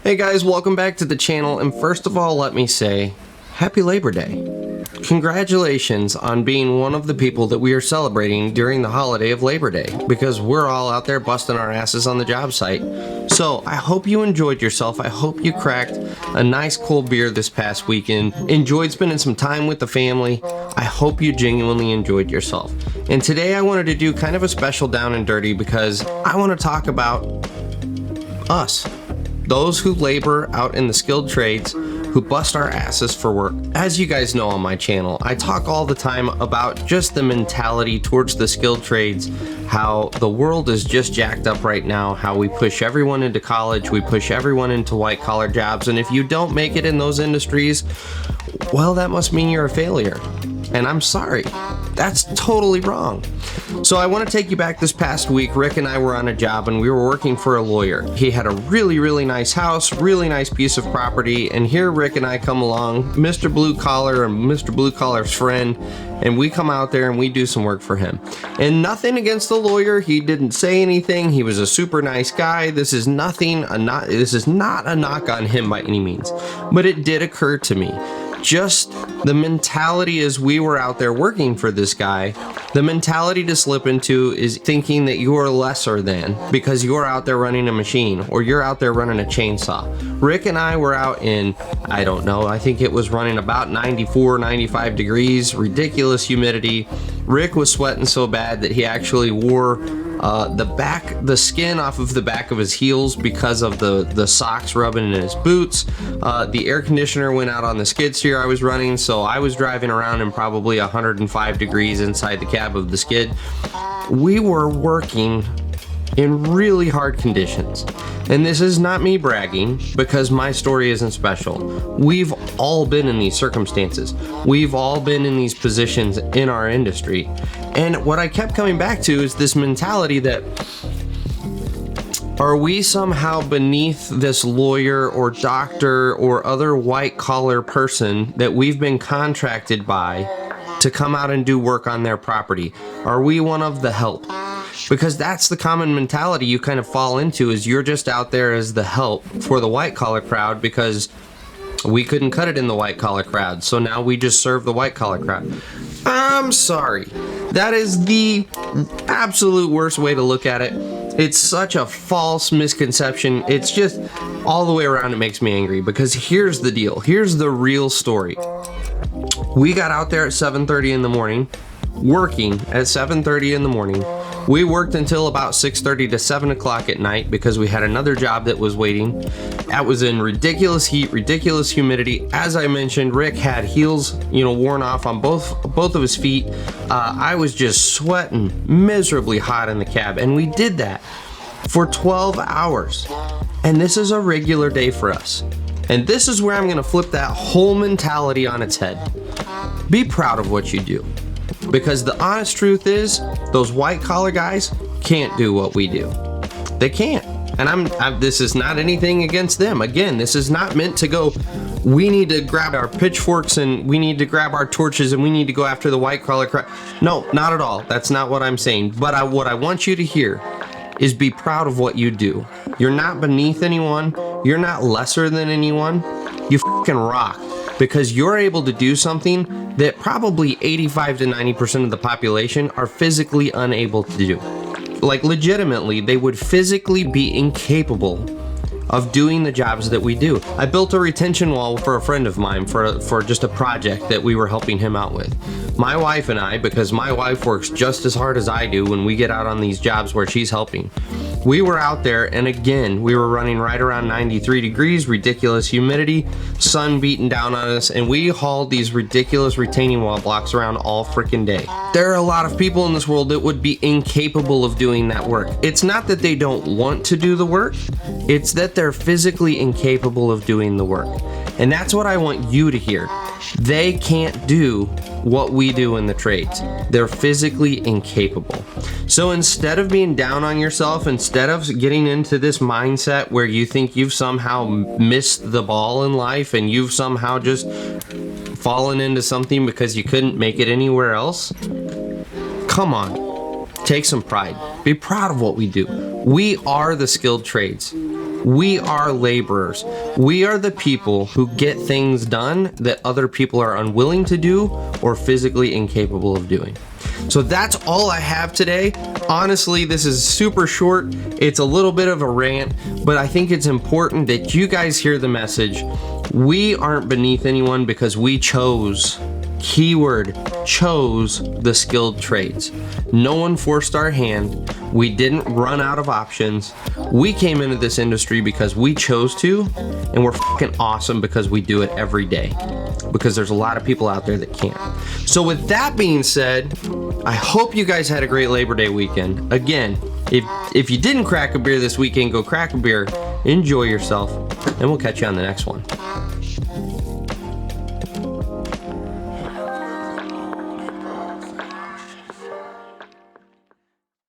Hey guys, welcome back to the channel, and first of all, let me say, Happy Labor Day. Congratulations on being one of the people that we are celebrating during the holiday of Labor Day, because we're all out there busting our asses on the job site. So I hope you enjoyed yourself. I hope you cracked a nice cold beer this past weekend, enjoyed spending some time with the family. I hope you genuinely enjoyed yourself. And today I wanted to do kind of a special down and dirty because I want to talk about us. Those who labor out in the skilled trades, who bust our asses for work. As you guys know on my channel, I talk all the time about just the mentality towards the skilled trades, how the world is just jacked up right now, how we push everyone into college, we push everyone into white collar jobs, and if you don't make it in those industries, well, that must mean you're a failure. And I'm sorry, that's totally wrong. So I want to take you back this past week. Rick and I were on a job and we were working for a lawyer. He had a really nice house, really nice piece of property, and here Rick and I come along, Mr. Blue Collar and Mr. Blue Collar's friend, and we come out there and we do some work for him. And nothing against the lawyer, he didn't say anything, he was a super nice guy. This is not a knock on him by any means, but it did occur to me. Just the mentality as we were out there working for this guy, the mentality to slip into is thinking that you're lesser than because you're out there running a machine or you're out there running a chainsaw. Rick and I were out in, I don't know, I think it was running about 94, 95 degrees, ridiculous humidity. Rick was sweating so bad that he actually wore the skin off of the back of his heels because of the socks rubbing in his boots. The air conditioner went out on the skid steer I was running, so I was driving around in probably 105 degrees inside the cab of the skid. We were working in really hard conditions. And this is not me bragging because my story isn't special. We've all been in these circumstances. We've all been in these positions in our industry. And what I kept coming back to is this mentality that are we somehow beneath this lawyer or doctor or other white collar person that we've been contracted by to come out and do work on their property? Are we one of the help? Because that's the common mentality you kind of fall into, is you're just out there as the help for the white collar crowd because we couldn't cut it in the white collar crowd, so now we just serve the white collar crowd. I'm sorry. That is the absolute worst way to look at it. It's such a false misconception. It's just all the way around, it makes me angry because here's the deal. Here's the real story. We got out there at 7:30 in the morning, working at 7:30 in the morning. We worked until about 6:30 to 7 o'clock at night because we had another job that was waiting. That was in ridiculous heat, ridiculous humidity. As I mentioned, Rick had heels, worn off on both of his feet. I was just sweating miserably hot in the cab, and we did that for 12 hours. And this is a regular day for us. And this is where I'm gonna flip that whole mentality on its head. Be proud of what you do. Because the honest truth is, those white collar guys can't do what we do. They can't. And this is not anything against them. Again, this is not meant to go, we need to grab our pitchforks and we need to grab our torches and we need to go after the white collar crowd. No, not at all. That's not what I'm saying. But what I want you to hear is be proud of what you do. You're not beneath anyone. You're not lesser than anyone. You fucking rock. Because you're able to do something that probably 85 to 90% of the population are physically unable to do. Like legitimately, they would physically be incapable of doing the jobs that we do. I built a retention wall for a friend of mine for just a project that we were helping him out with. My wife and I, because my wife works just as hard as I do when we get out on these jobs where she's helping, we were out there, and again, we were running right around 93 degrees, ridiculous humidity, sun beating down on us, and we hauled these ridiculous retaining wall blocks around all freaking day. There are a lot of people in this world that would be incapable of doing that work. It's not that they don't want to do the work, it's that they're physically incapable of doing the work. And that's what I want you to hear. They can't do what we do in the trades. They're physically incapable. So instead of being down on yourself, instead of getting into this mindset where you think you've somehow missed the ball in life and you've somehow just fallen into something because you couldn't make it anywhere else, come on, take some pride. Be proud of what we do. We are the skilled trades. We are laborers. We are the people who get things done that other people are unwilling to do or physically incapable of doing. So that's all I have today. Honestly, this is super short. It's a little bit of a rant, but I think it's important that you guys hear the message. We aren't beneath anyone because we chose, keyword, chose the skilled trades. No one forced our hand. We didn't run out of options. We came into this industry because we chose to, and we're fucking awesome because we do it every day. Because there's a lot of people out there that can't. So with that being said, I hope you guys had a great Labor Day weekend. Again, if you didn't crack a beer this weekend, go crack a beer, enjoy yourself, and we'll catch you on the next one.